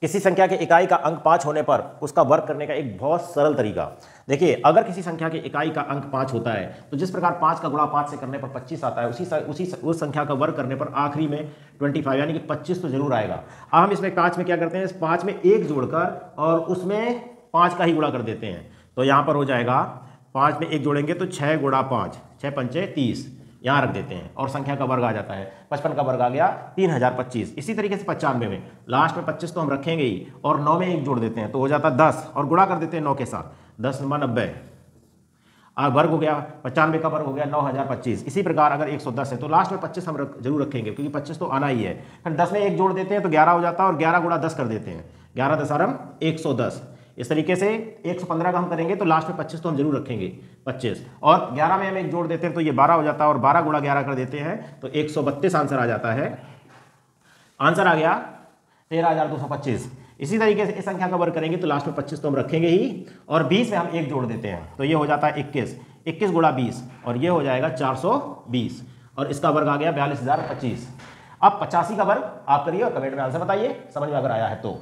किसी संख्या के इकाई का अंक 5 होने पर उसका वर्ग करने का एक बहुत सरल तरीका। देखिए, अगर किसी संख्या के इकाई का अंक 5 होता है तो जिस प्रकार 5 का गुणा 5 से करने पर 25 आता है, उस संख्या का वर्ग करने पर आखिरी में 25 यानी कि 25 तो जरूर आएगा। अब हम इसमें कांच में क्या करते हैं, इस 5 में 1 जोड़कर और उसमें 5 का ही गुणा कर देते हैं। तो यहाँ पर हो जाएगा 5 में 1 जोड़ेंगे तो 6 गुणा 5, 6 पंचे 30, यहाँ रख देते हैं और संख्या का वर्ग आ जाता है। 55 का वर्ग आ गया 3025। इसी तरीके से 95 में लास्ट में 25 तो हम रखेंगे ही और 9 में 1 जोड़ देते हैं तो हो जाता 10 और गुणा कर देते हैं 9 के साथ, 10 9 90, वर्ग हो गया 95 का वर्ग हो गया 9025। इसी प्रकार अगर 110 है तो लास्ट में 25 हम जरूर रखेंगे क्योंकि 25 तो आना ही है। फिर 10 में 1 जोड़ देते हैं तो 11 हो जाता है और 11 गुणा 10 कर देते हैं, 11 दसारम 110। इस तरीके से 115 का हम करेंगे तो लास्ट में 25 तो हम जरूर रखेंगे 25, और 11 में हम 1 जोड़ देते हैं तो ये 12 हो जाता है और 12 गुणा 11 कर देते हैं तो 132 आंसर आ जाता है। आंसर आ गया 13225। इसी तरीके से इस संख्या का वर्ग करेंगे तो लास्ट में 25 तो हम रखेंगे ही और 20 में हम 1 जोड़ देते हैं तो ये हो जाता है 21, 21 गुणा 20 और ये हो जाएगा 420 और इसका वर्ग आ गया 42025। अब 85 का वर्ग आप करिए और कमेंट में आंसर बताइए समझ में अगर आया है तो।